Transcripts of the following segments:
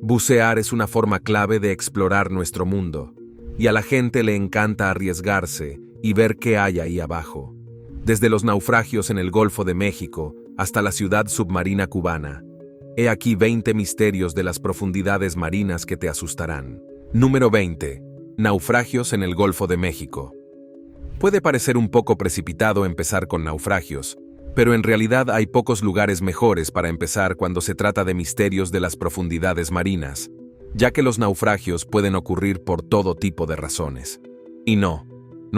Bucear es una forma clave de explorar nuestro mundo, y a la gente le encanta arriesgarse y ver qué hay ahí abajo. Desde los naufragios en el Golfo de México hasta la ciudad submarina cubana. He aquí 20 misterios de las profundidades marinas que te asustarán. Número 20. Naufragios en el Golfo de México. Puede parecer un poco precipitado empezar con naufragios, pero en realidad hay pocos lugares mejores para empezar cuando se trata de misterios de las profundidades marinas, ya que los naufragios pueden ocurrir por todo tipo de razones. Y no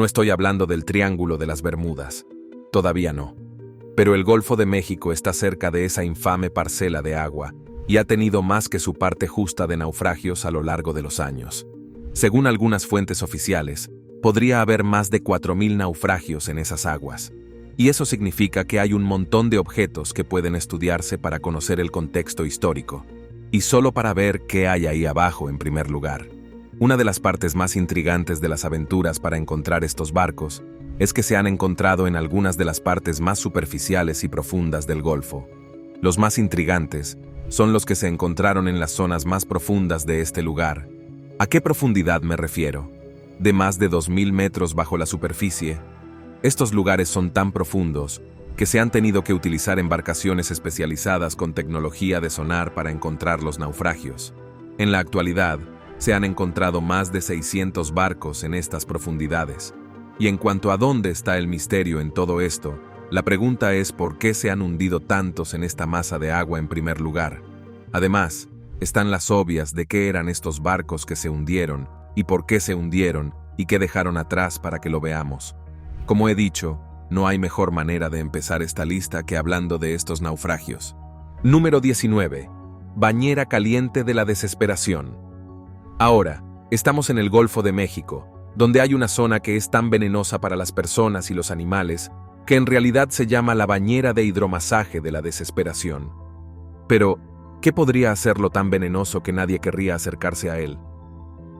estoy hablando del Triángulo de las Bermudas. Todavía no. Pero el Golfo de México está cerca de esa infame parcela de agua y ha tenido más que su parte justa de naufragios a lo largo de los años. Según algunas fuentes oficiales, podría haber más de 4.000 naufragios en esas aguas. Y eso significa que hay un montón de objetos que pueden estudiarse para conocer el contexto histórico, y solo para ver qué hay ahí abajo en primer lugar. Una de las partes más intrigantes de las aventuras para encontrar estos barcos es que se han encontrado en algunas de las partes más superficiales y profundas del Golfo. Los más intrigantes son los que se encontraron en las zonas más profundas de este lugar. ¿A qué profundidad me refiero? De más de 2.000 metros bajo la superficie. Estos lugares son tan profundos que se han tenido que utilizar embarcaciones especializadas con tecnología de sonar para encontrar los naufragios. En la actualidad, se han encontrado más de 600 barcos en estas profundidades. Y en cuanto a dónde está el misterio en todo esto, la pregunta es por qué se han hundido tantos en esta masa de agua en primer lugar. Además, están las obvias de qué eran estos barcos que se hundieron, y por qué se hundieron, y qué dejaron atrás para que lo veamos. Como he dicho, no hay mejor manera de empezar esta lista que hablando de estos naufragios. Número 19. Bañera caliente de la desesperación. Ahora, estamos en el Golfo de México, donde hay una zona que es tan venenosa para las personas y los animales, que en realidad se llama la bañera de hidromasaje de la desesperación. Pero, ¿qué podría hacerlo tan venenoso que nadie querría acercarse a él?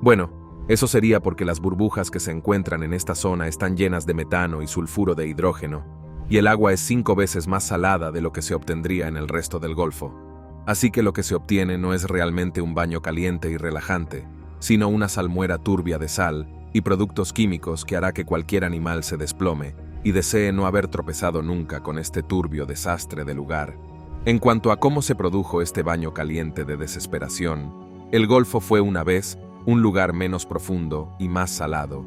Bueno, eso sería porque las burbujas que se encuentran en esta zona están llenas de metano y sulfuro de hidrógeno, y el agua es 5 veces más salada de lo que se obtendría en el resto del Golfo. Así que lo que se obtiene no es realmente un baño caliente y relajante, sino una salmuera turbia de sal y productos químicos que hará que cualquier animal se desplome y desee no haber tropezado nunca con este turbio desastre de lugar. En cuanto a cómo se produjo este baño caliente de desesperación, el Golfo fue una vez un lugar menos profundo y más salado.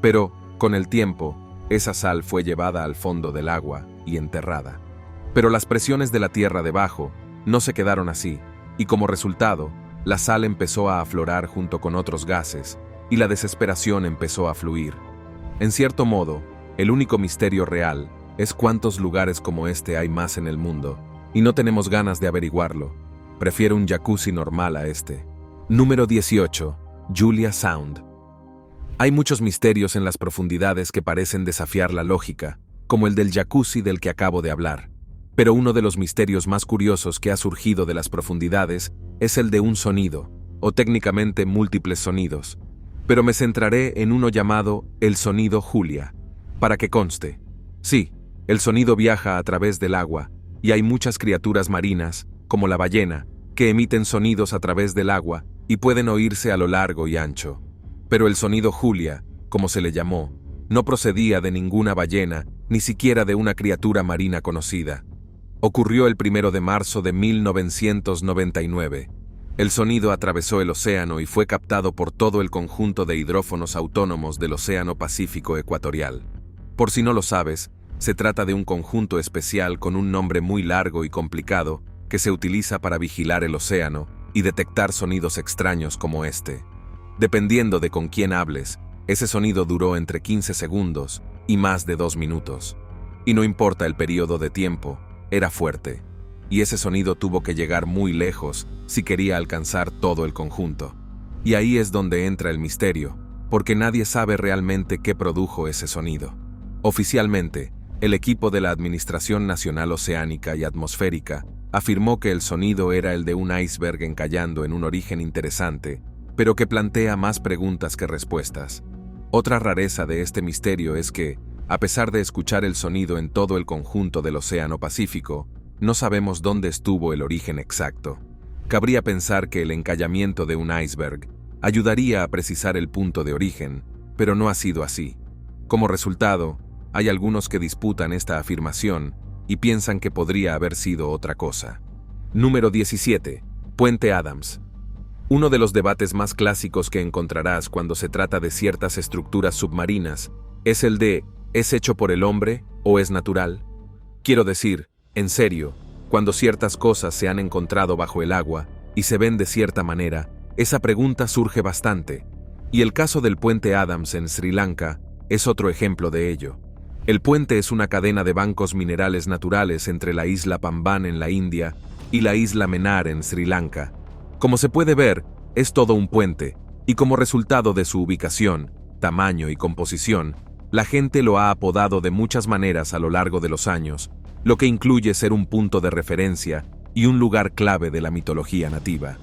Pero, con el tiempo, esa sal fue llevada al fondo del agua y enterrada. Pero las presiones de la tierra debajo no se quedaron así, y como resultado, la sal empezó a aflorar junto con otros gases, y la desesperación empezó a fluir. En cierto modo, el único misterio real es cuántos lugares como este hay más en el mundo, y no tenemos ganas de averiguarlo. Prefiero un jacuzzi normal a este. Número 18. Julia Sound. Hay muchos misterios en las profundidades que parecen desafiar la lógica, como el del jacuzzi del que acabo de hablar. Pero uno de los misterios más curiosos que ha surgido de las profundidades es el de un sonido, o técnicamente múltiples sonidos. Pero me centraré en uno llamado el sonido Julia, para que conste. Sí, el sonido viaja a través del agua, y hay muchas criaturas marinas, como la ballena, que emiten sonidos a través del agua y pueden oírse a lo largo y ancho. Pero el sonido Julia, como se le llamó, no procedía de ninguna ballena, ni siquiera de una criatura marina conocida. Ocurrió el 1 de marzo de 1999. El sonido atravesó el océano y fue captado por todo el conjunto de hidrófonos autónomos del Océano Pacífico Ecuatorial. Por si no lo sabes, se trata de un conjunto especial con un nombre muy largo y complicado que se utiliza para vigilar el océano y detectar sonidos extraños como este. Dependiendo de con quién hables, ese sonido duró entre 15 segundos y más de 2 minutos. Y no importa el periodo de tiempo, era fuerte. Y ese sonido tuvo que llegar muy lejos si quería alcanzar todo el conjunto. Y ahí es donde entra el misterio, porque nadie sabe realmente qué produjo ese sonido. Oficialmente, el equipo de la Administración Nacional Oceánica y Atmosférica afirmó que el sonido era el de un iceberg encallando en un origen interesante, pero que plantea más preguntas que respuestas. Otra rareza de este misterio es que, a pesar de escuchar el sonido en todo el conjunto del Océano Pacífico, no sabemos dónde estuvo el origen exacto. Cabría pensar que el encallamiento de un iceberg ayudaría a precisar el punto de origen, pero no ha sido así. Como resultado, hay algunos que disputan esta afirmación y piensan que podría haber sido otra cosa. Número 17. Puente Adams. Uno de los debates más clásicos que encontrarás cuando se trata de ciertas estructuras submarinas es el de ¿es hecho por el hombre o es natural? Quiero decir, en serio, cuando ciertas cosas se han encontrado bajo el agua y se ven de cierta manera, esa pregunta surge bastante. Y el caso del puente Adams en Sri Lanka es otro ejemplo de ello. El puente es una cadena de bancos minerales naturales entre la isla Pamban en la India y la isla Mennar en Sri Lanka. Como se puede ver, es todo un puente, y como resultado de su ubicación, tamaño y composición, la gente lo ha apodado de muchas maneras a lo largo de los años, lo que incluye ser un punto de referencia y un lugar clave de la mitología nativa.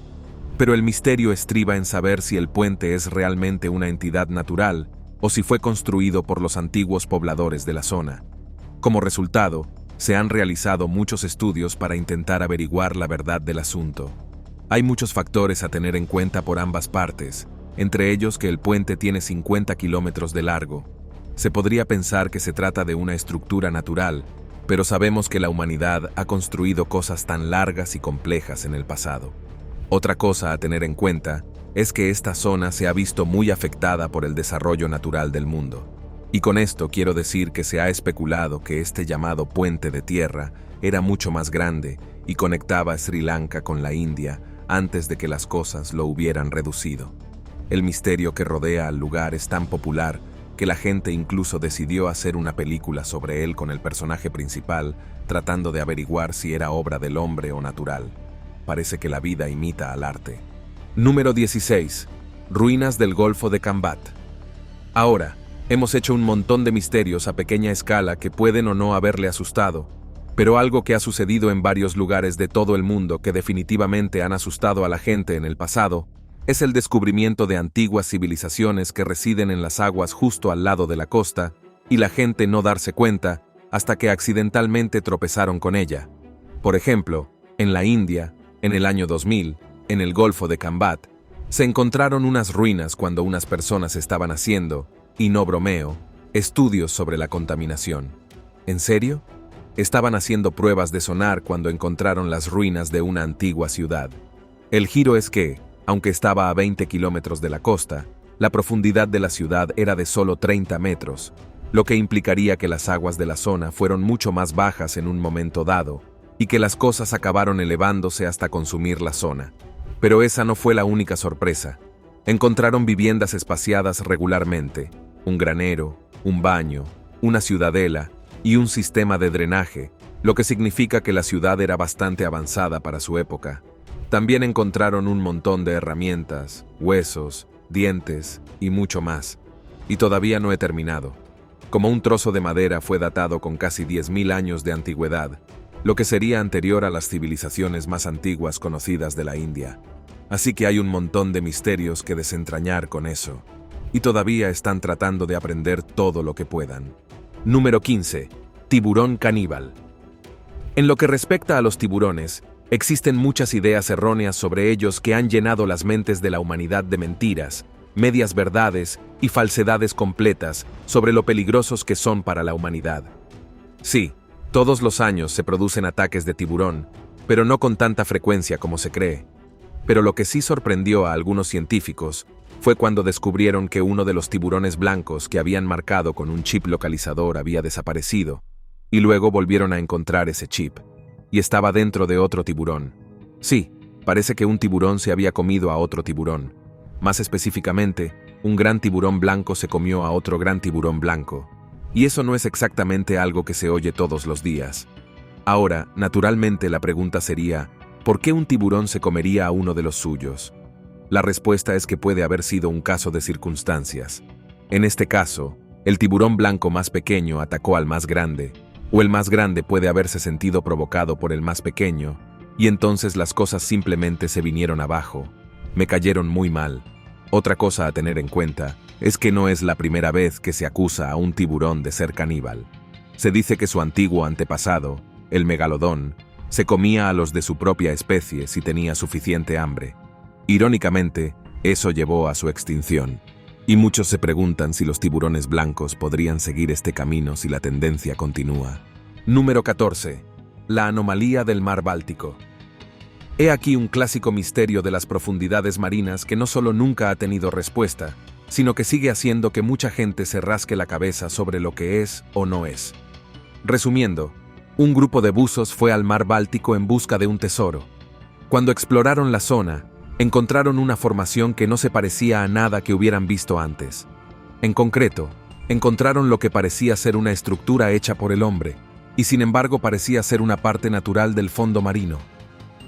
Pero el misterio estriba en saber si el puente es realmente una entidad natural o si fue construido por los antiguos pobladores de la zona. Como resultado, se han realizado muchos estudios para intentar averiguar la verdad del asunto. Hay muchos factores a tener en cuenta por ambas partes, entre ellos que el puente tiene 50 kilómetros de largo. Se podría pensar que se trata de una estructura natural, pero sabemos que la humanidad ha construido cosas tan largas y complejas en el pasado. Otra cosa a tener en cuenta es que esta zona se ha visto muy afectada por el desarrollo natural del mundo. Y con esto quiero decir que se ha especulado que este llamado puente de tierra era mucho más grande y conectaba a Sri Lanka con la India antes de que las cosas lo hubieran reducido. El misterio que rodea al lugar es tan popular que la gente incluso decidió hacer una película sobre él con el personaje principal, tratando de averiguar si era obra del hombre o natural. Parece que la vida imita al arte. Número 16. Ruinas del Golfo de Cambat. Ahora, hemos hecho un montón de misterios a pequeña escala que pueden o no haberle asustado, pero algo que ha sucedido en varios lugares de todo el mundo que definitivamente han asustado a la gente en el pasado es el descubrimiento de antiguas civilizaciones que residen en las aguas justo al lado de la costa y la gente no darse cuenta hasta que accidentalmente tropezaron con ella. Por ejemplo, en la India, en el año 2000, en el Golfo de Cambat, se encontraron unas ruinas cuando unas personas estaban haciendo, y no bromeo, estudios sobre la contaminación. ¿En serio? Estaban haciendo pruebas de sonar cuando encontraron las ruinas de una antigua ciudad. El giro es que, aunque estaba a 20 kilómetros de la costa, la profundidad de la ciudad era de solo 30 metros, lo que implicaría que las aguas de la zona fueron mucho más bajas en un momento dado, y que las cosas acabaron elevándose hasta consumir la zona. Pero esa no fue la única sorpresa. Encontraron viviendas espaciadas regularmente, un granero, un baño, una ciudadela y un sistema de drenaje, lo que significa que la ciudad era bastante avanzada para su época. También encontraron un montón de herramientas, huesos, dientes y mucho más. Y todavía no he terminado. Como un trozo de madera fue datado con casi 10.000 años de antigüedad, lo que sería anterior a las civilizaciones más antiguas conocidas de la India. Así que hay un montón de misterios que desentrañar con eso. Y todavía están tratando de aprender todo lo que puedan. Número 15. Tiburón caníbal. En lo que respecta a los tiburones, existen muchas ideas erróneas sobre ellos que han llenado las mentes de la humanidad de mentiras, medias verdades y falsedades completas sobre lo peligrosos que son para la humanidad. Sí, todos los años se producen ataques de tiburón, pero no con tanta frecuencia como se cree. Pero lo que sí sorprendió a algunos científicos fue cuando descubrieron que uno de los tiburones blancos que habían marcado con un chip localizador había desaparecido, y luego volvieron a encontrar ese chip, y estaba dentro de otro tiburón. Sí, parece que un tiburón se había comido a otro tiburón. Más específicamente, un gran tiburón blanco se comió a otro gran tiburón blanco. Y eso no es exactamente algo que se oye todos los días. Ahora, naturalmente la pregunta sería, ¿por qué un tiburón se comería a uno de los suyos? La respuesta es que puede haber sido un caso de circunstancias. En este caso, el tiburón blanco más pequeño atacó al más grande, o el más grande puede haberse sentido provocado por el más pequeño, y entonces las cosas simplemente se vinieron abajo. Me cayeron muy mal. Otra cosa a tener en cuenta es que no es la primera vez que se acusa a un tiburón de ser caníbal. Se dice que su antiguo antepasado, el megalodón, Se comía a los de su propia especie si tenía suficiente hambre. Irónicamente, eso llevó a su extinción. Y muchos se preguntan si los tiburones blancos podrían seguir este camino si la tendencia continúa. Número 14. La anomalía del mar Báltico. He aquí un clásico misterio de las profundidades marinas que no solo nunca ha tenido respuesta, sino que sigue haciendo que mucha gente se rasque la cabeza sobre lo que es o no es. Resumiendo, un grupo de buzos fue al mar Báltico en busca de un tesoro. Cuando exploraron la zona, encontraron una formación que no se parecía a nada que hubieran visto antes. En concreto, encontraron lo que parecía ser una estructura hecha por el hombre, y sin embargo parecía ser una parte natural del fondo marino.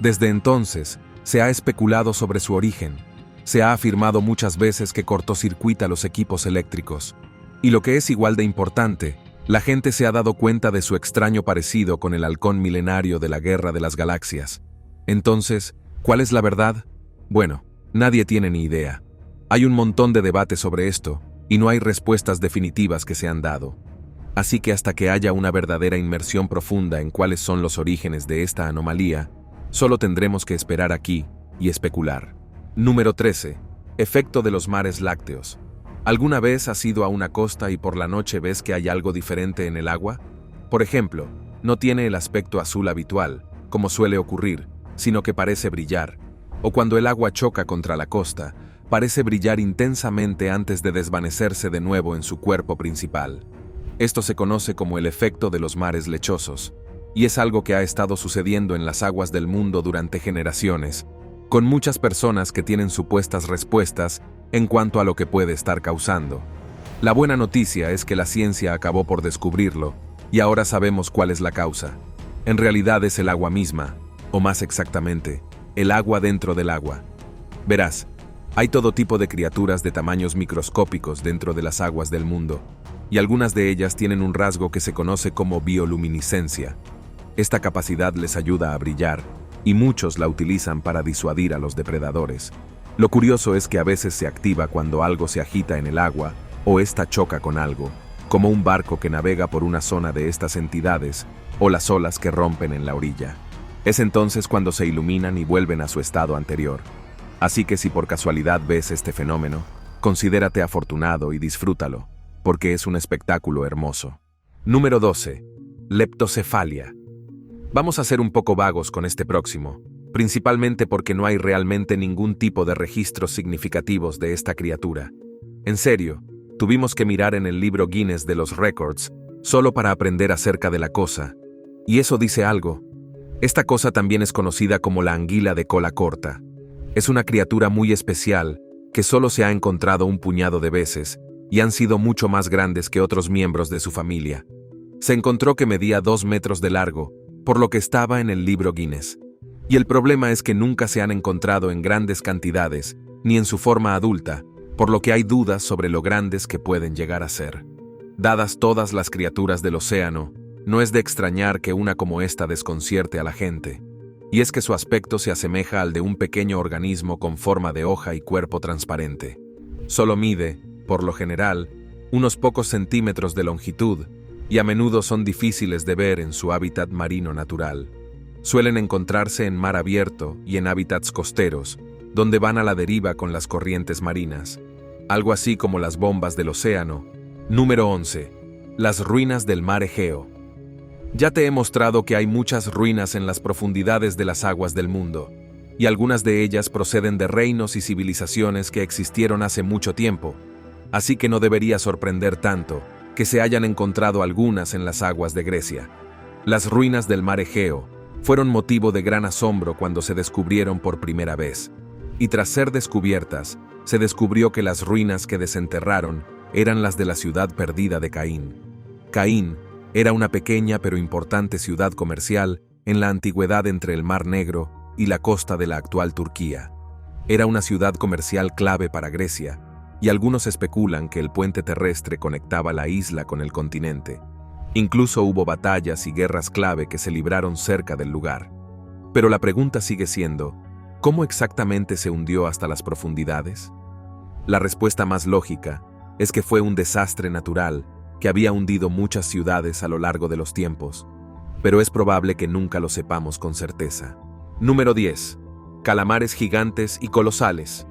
Desde entonces, se ha especulado sobre su origen. Se ha afirmado muchas veces que cortocircuita los equipos eléctricos. Y lo que es igual de importante, la gente se ha dado cuenta de su extraño parecido con el halcón milenario de la Guerra de las Galaxias. Entonces, ¿cuál es la verdad? Bueno, nadie tiene ni idea. Hay un montón de debate sobre esto, y no hay respuestas definitivas que se han dado. Así que hasta que haya una verdadera inmersión profunda en cuáles son los orígenes de esta anomalía, solo tendremos que esperar aquí y especular. Número 13. Efecto de los mares lácteos. ¿Alguna vez has ido a una costa y por la noche ves que hay algo diferente en el agua? Por ejemplo, no tiene el aspecto azul habitual, como suele ocurrir, sino que parece brillar. O cuando el agua choca contra la costa, parece brillar intensamente antes de desvanecerse de nuevo en su cuerpo principal. Esto se conoce como el efecto de los mares lechosos, y es algo que ha estado sucediendo en las aguas del mundo durante generaciones, con muchas personas que tienen supuestas respuestas en cuanto a lo que puede estar causando. La buena noticia es que la ciencia acabó por descubrirlo, y ahora sabemos cuál es la causa. En realidad es el agua misma, o más exactamente, el agua dentro del agua. Verás, hay todo tipo de criaturas de tamaños microscópicos dentro de las aguas del mundo, y algunas de ellas tienen un rasgo que se conoce como bioluminiscencia. Esta capacidad les ayuda a brillar, y muchos la utilizan para disuadir a los depredadores. Lo curioso es que a veces se activa cuando algo se agita en el agua, o ésta choca con algo, como un barco que navega por una zona de estas entidades, o las olas que rompen en la orilla. Es entonces cuando se iluminan y vuelven a su estado anterior. Así que si por casualidad ves este fenómeno, considérate afortunado y disfrútalo, porque es un espectáculo hermoso. Número 12. Leptocefalia. Vamos a ser un poco vagos con este próximo, principalmente porque no hay realmente ningún tipo de registros significativos de esta criatura. En serio, tuvimos que mirar en el libro Guinness de los Records solo para aprender acerca de la cosa. Y eso dice algo. Esta cosa también es conocida como la anguila de cola corta. Es una criatura muy especial que solo se ha encontrado un puñado de veces y han sido mucho más grandes que otros miembros de su familia. Se encontró que medía 2 metros de largo, por lo que estaba en el libro Guinness. Y el problema es que nunca se han encontrado en grandes cantidades, ni en su forma adulta, por lo que hay dudas sobre lo grandes que pueden llegar a ser. Dadas todas las criaturas del océano, no es de extrañar que una como esta desconcierte a la gente. Y es que su aspecto se asemeja al de un pequeño organismo con forma de hoja y cuerpo transparente. Solo mide, por lo general, unos pocos centímetros de longitud, y a menudo son difíciles de ver en su hábitat marino natural. Suelen encontrarse en mar abierto y en hábitats costeros, donde van a la deriva con las corrientes marinas, algo así como las bombas del océano. Número 11. Las ruinas del mar Egeo. Ya te he mostrado que hay muchas ruinas en las profundidades de las aguas del mundo, y algunas de ellas proceden de reinos y civilizaciones que existieron hace mucho tiempo, así que no debería sorprender tanto que se hayan encontrado algunas en las aguas de Grecia. Las ruinas del mar Egeo fueron motivo de gran asombro cuando se descubrieron por primera vez, y tras ser descubiertas, se descubrió que las ruinas que desenterraron eran las de la ciudad perdida de Caín. Caín era una pequeña pero importante ciudad comercial en la antigüedad entre el Mar Negro y la costa de la actual Turquía. Era una ciudad comercial clave para Grecia, y algunos especulan que el puente terrestre conectaba la isla con el continente. Incluso hubo batallas y guerras clave que se libraron cerca del lugar. Pero la pregunta sigue siendo, ¿cómo exactamente se hundió hasta las profundidades? La respuesta más lógica es que fue un desastre natural que había hundido muchas ciudades a lo largo de los tiempos. pero es probable que nunca lo sepamos con certeza. Número 10. Calamares gigantes y colosales.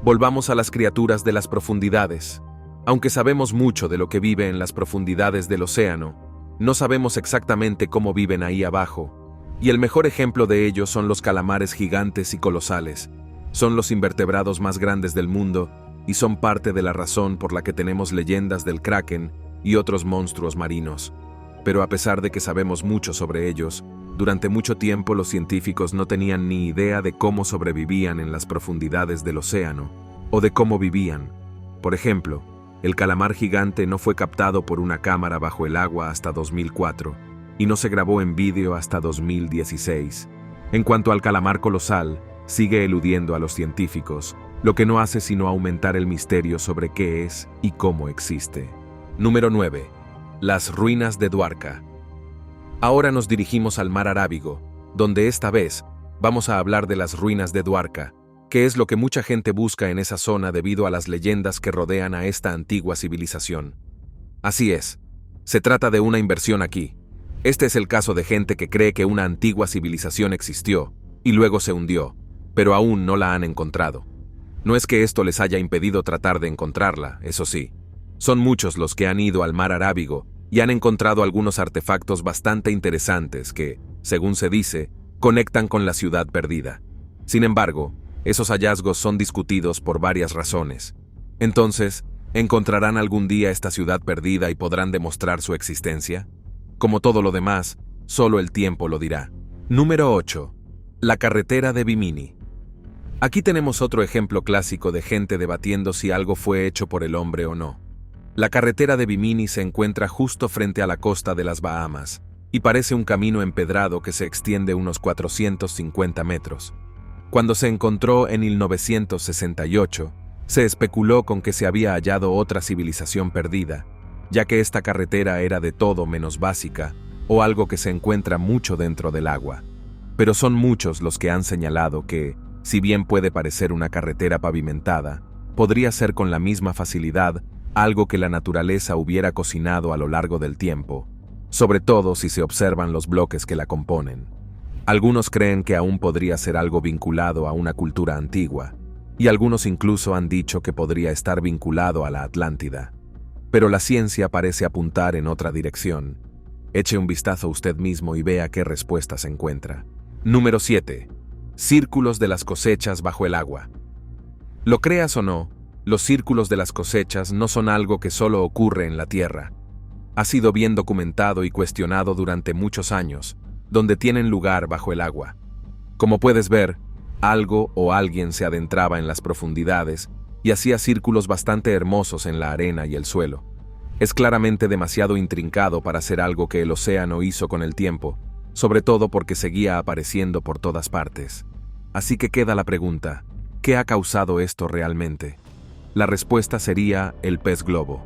Volvamos a las criaturas de las profundidades. Aunque sabemos mucho de lo que vive en las profundidades del océano, no sabemos exactamente cómo viven ahí abajo. Y el mejor ejemplo de ello son los calamares gigantes y colosales. Son los invertebrados más grandes del mundo y son parte de la razón por la que tenemos leyendas del kraken y otros monstruos marinos. Pero a pesar de que sabemos mucho sobre ellos, durante mucho tiempo los científicos no tenían ni idea de cómo sobrevivían en las profundidades del océano, o de cómo vivían. Por ejemplo, el calamar gigante no fue captado por una cámara bajo el agua hasta 2004, y no se grabó en vídeo hasta 2016. En cuanto al calamar colosal, sigue eludiendo a los científicos, lo que no hace sino aumentar el misterio sobre qué es y cómo existe. Número 9. Las ruinas de Dwarka. Ahora nos dirigimos al mar Arábigo, donde esta vez vamos a hablar de las ruinas de Dwarka, que es lo que mucha gente busca en esa zona debido a las leyendas que rodean a esta antigua civilización. Así es, se trata de una inversión aquí. Este es el caso de gente que cree que una antigua civilización existió y luego se hundió, pero aún no la han encontrado. No es que esto les haya impedido tratar de encontrarla, eso sí. Son muchos los que han ido al mar Arábigo y han encontrado algunos artefactos bastante interesantes que, según se dice, conectan con la ciudad perdida. Sin embargo, esos hallazgos son discutidos por varias razones. Entonces, ¿encontrarán algún día esta ciudad perdida y podrán demostrar su existencia? Como todo lo demás, solo el tiempo lo dirá. Número 8. La carretera de Bimini. Aquí tenemos otro ejemplo clásico de gente debatiendo si algo fue hecho por el hombre o no. La carretera de Bimini se encuentra justo frente a la costa de las Bahamas, y parece un camino empedrado que se extiende unos 450 metros. Cuando se encontró en 1968, se especuló con que se había hallado otra civilización perdida, ya que esta carretera era de todo menos básica, o algo que se encuentra mucho dentro del agua. Pero son muchos los que han señalado que, si bien puede parecer una carretera pavimentada, podría ser con la misma facilidad algo que la naturaleza hubiera cocinado a lo largo del tiempo, sobre todo si se observan los bloques que la componen. Algunos creen que aún podría ser algo vinculado a una cultura antigua, y algunos incluso han dicho que podría estar vinculado a la Atlántida. Pero la ciencia parece apuntar en otra dirección. Eche un vistazo usted mismo y vea qué respuesta se encuentra. Número 7. Círculos de las cosechas bajo el agua. Lo creas o no, los círculos de las cosechas no son algo que solo ocurre en la Tierra. Ha sido bien documentado y cuestionado durante muchos años, donde tienen lugar bajo el agua. Como puedes ver, algo o alguien se adentraba en las profundidades y hacía círculos bastante hermosos en la arena y el suelo. Es claramente demasiado intrincado para ser algo que el océano hizo con el tiempo, sobre todo porque seguía apareciendo por todas partes. Así que queda la pregunta, ¿qué ha causado esto realmente? La respuesta sería el pez globo.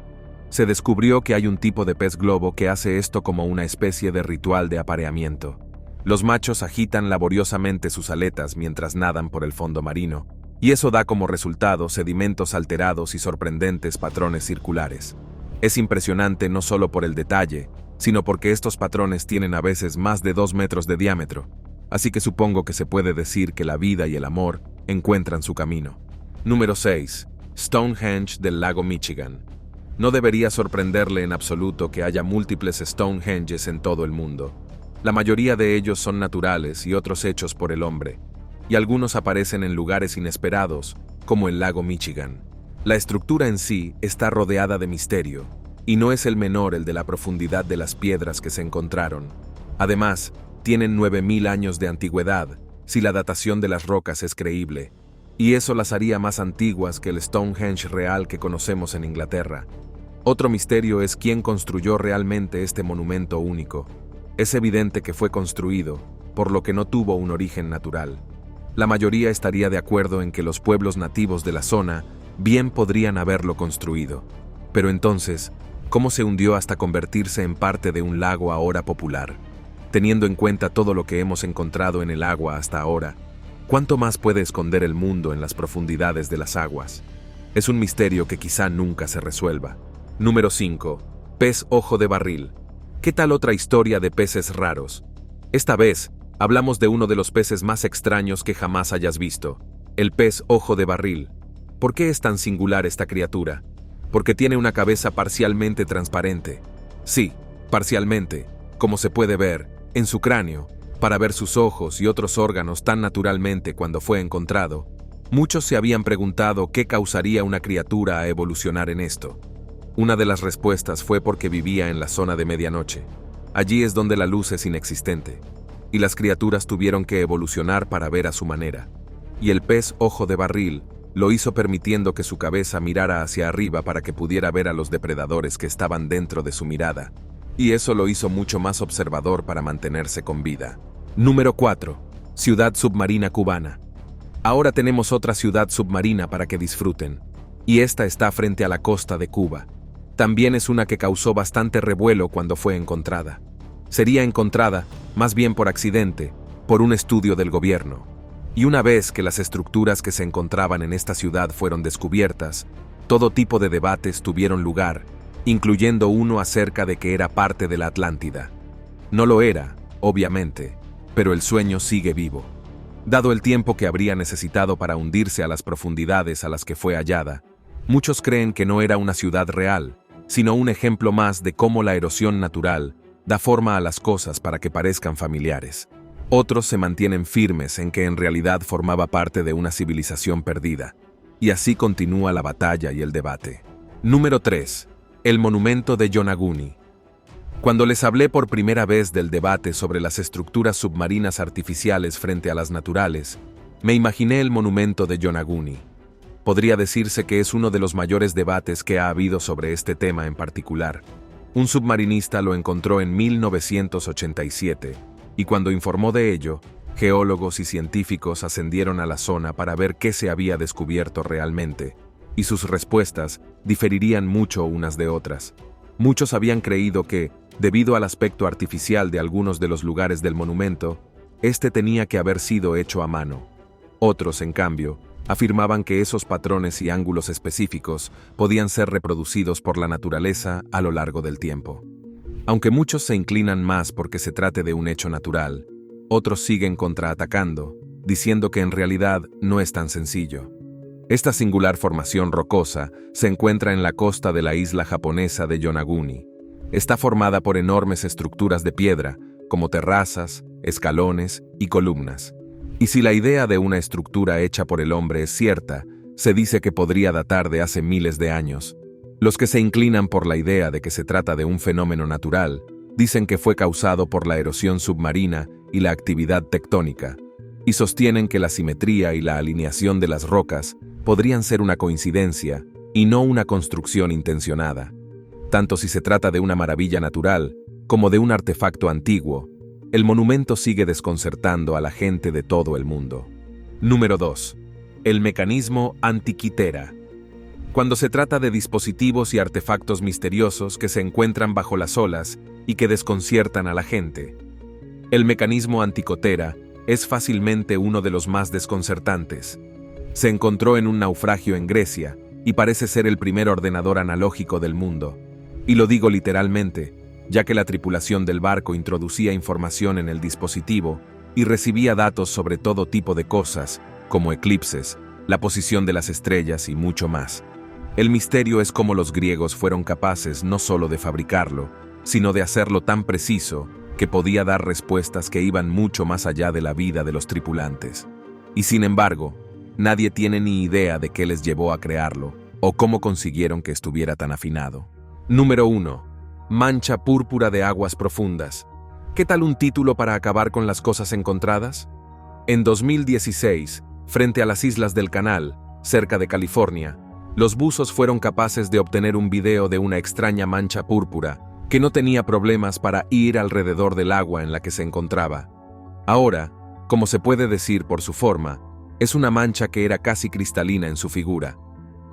Se descubrió que hay un tipo de pez globo que hace esto como una especie de ritual de apareamiento. Los machos agitan laboriosamente sus aletas mientras nadan por el fondo marino, y eso da como resultado sedimentos alterados y sorprendentes patrones circulares. Es impresionante no solo por el detalle, sino porque estos patrones tienen a veces más de 2 metros de diámetro, así que supongo que se puede decir que la vida y el amor encuentran su camino. Número 6. Stonehenge del lago Michigan. No debería sorprenderle en absoluto que haya múltiples Stonehenges en todo el mundo. La mayoría de ellos son naturales y otros hechos por el hombre, y algunos aparecen en lugares inesperados, como el lago Michigan. La estructura en sí está rodeada de misterio, y no es el menor el de la profundidad de las piedras que se encontraron. Además, tienen 9000 años de antigüedad, si la datación de las rocas es creíble, y eso las haría más antiguas que el Stonehenge real que conocemos en Inglaterra. Otro misterio es quién construyó realmente este monumento único. Es evidente que fue construido, por lo que no tuvo un origen natural. La mayoría estaría de acuerdo en que los pueblos nativos de la zona bien podrían haberlo construido. Pero entonces, ¿cómo se hundió hasta convertirse en parte de un lago ahora popular? Teniendo en cuenta todo lo que hemos encontrado en el agua hasta ahora, ¿cuánto más puede esconder el mundo en las profundidades de las aguas? Es un misterio que quizá nunca se resuelva. Número 5. Pez ojo de barril. ¿Qué tal otra historia de peces raros? Esta vez, hablamos de uno de los peces más extraños que jamás hayas visto, el pez ojo de barril. ¿Por qué es tan singular esta criatura? Porque tiene una cabeza parcialmente transparente. Sí, parcialmente, como se puede ver, en su cráneo, para ver sus ojos y otros órganos tan naturalmente cuando fue encontrado. Muchos se habían preguntado qué causaría una criatura a evolucionar en esto. Una de las respuestas fue porque vivía en la zona de medianoche. Allí es donde la luz es inexistente, y las criaturas tuvieron que evolucionar para ver a su manera. Y el pez ojo de barril lo hizo permitiendo que su cabeza mirara hacia arriba para que pudiera ver a los depredadores que estaban dentro de su mirada. Y eso lo hizo mucho más observador para mantenerse con vida. Número 4. Ciudad submarina cubana. Ahora tenemos otra ciudad submarina para que disfruten. Y esta está frente a la costa de Cuba. También es una que causó bastante revuelo cuando fue encontrada. Sería encontrada, más bien por accidente, por un estudio del gobierno. Y una vez que las estructuras que se encontraban en esta ciudad fueron descubiertas, todo tipo de debates tuvieron lugar, incluyendo uno acerca de que era parte de la Atlántida. No lo era, obviamente, pero el sueño sigue vivo. Dado el tiempo que habría necesitado para hundirse a las profundidades a las que fue hallada, muchos creen que no era una ciudad real, sino un ejemplo más de cómo la erosión natural da forma a las cosas para que parezcan familiares. Otros se mantienen firmes en que en realidad formaba parte de una civilización perdida. Y así continúa la batalla y el debate. Número 3. El monumento de Yonaguni. Cuando les hablé por primera vez del debate sobre las estructuras submarinas artificiales frente a las naturales, me imaginé el monumento de Yonaguni. Podría decirse que es uno de los mayores debates que ha habido sobre este tema en particular. Un submarinista lo encontró en 1987, y cuando informó de ello, geólogos y científicos ascendieron a la zona para ver qué se había descubierto realmente, y sus respuestas diferirían mucho unas de otras. Muchos habían creído que, debido al aspecto artificial de algunos de los lugares del monumento, este tenía que haber sido hecho a mano. Otros, en cambio, afirmaban que esos patrones y ángulos específicos podían ser reproducidos por la naturaleza a lo largo del tiempo. Aunque muchos se inclinan más porque se trate de un hecho natural, otros siguen contraatacando, diciendo que en realidad no es tan sencillo. Esta singular formación rocosa se encuentra en la costa de la isla japonesa de Yonaguni. Está formada por enormes estructuras de piedra, como terrazas, escalones y columnas. Y si la idea de una estructura hecha por el hombre es cierta, se dice que podría datar de hace miles de años. Los que se inclinan por la idea de que se trata de un fenómeno natural, dicen que fue causado por la erosión submarina y la actividad tectónica, y sostienen que la simetría y la alineación de las rocas podrían ser una coincidencia y no una construcción intencionada. Tanto si se trata de una maravilla natural como de un artefacto antiguo, el monumento sigue desconcertando a la gente de todo el mundo. Número 2. El mecanismo Antikythera. Cuando se trata de dispositivos y artefactos misteriosos que se encuentran bajo las olas y que desconciertan a la gente, el mecanismo Antikythera es fácilmente uno de los más desconcertantes. Se encontró en un naufragio en Grecia y parece ser el primer ordenador analógico del mundo. Y lo digo literalmente, ya que la tripulación del barco introducía información en el dispositivo y recibía datos sobre todo tipo de cosas, como eclipses, la posición de las estrellas y mucho más. El misterio es cómo los griegos fueron capaces no solo de fabricarlo, sino de hacerlo tan preciso que podía dar respuestas que iban mucho más allá de la vida de los tripulantes. Y sin embargo, nadie tiene ni idea de qué les llevó a crearlo o cómo consiguieron que estuviera tan afinado. Número 1. Mancha púrpura de aguas profundas. ¿Qué tal un título para acabar con las cosas encontradas? En 2016, frente a las Islas del Canal, cerca de California, los buzos fueron capaces de obtener un video de una extraña mancha púrpura que no tenía problemas para ir alrededor del agua en la que se encontraba. Ahora, como se puede decir por su forma, es una mancha que era casi cristalina en su figura.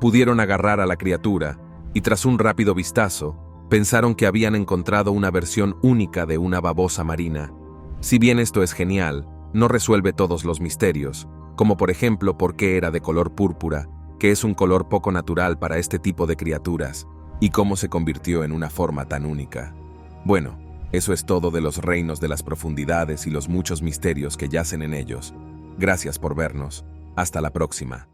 Pudieron agarrar a la criatura y tras un rápido vistazo, pensaron que habían encontrado una versión única de una babosa marina. Si bien esto es genial, no resuelve todos los misterios, como por ejemplo por qué era de color púrpura, que es un color poco natural para este tipo de criaturas, y cómo se convirtió en una forma tan única. Bueno, Eso es todo de los reinos de las profundidades y los muchos misterios que yacen en ellos. Gracias por vernos. Hasta la próxima.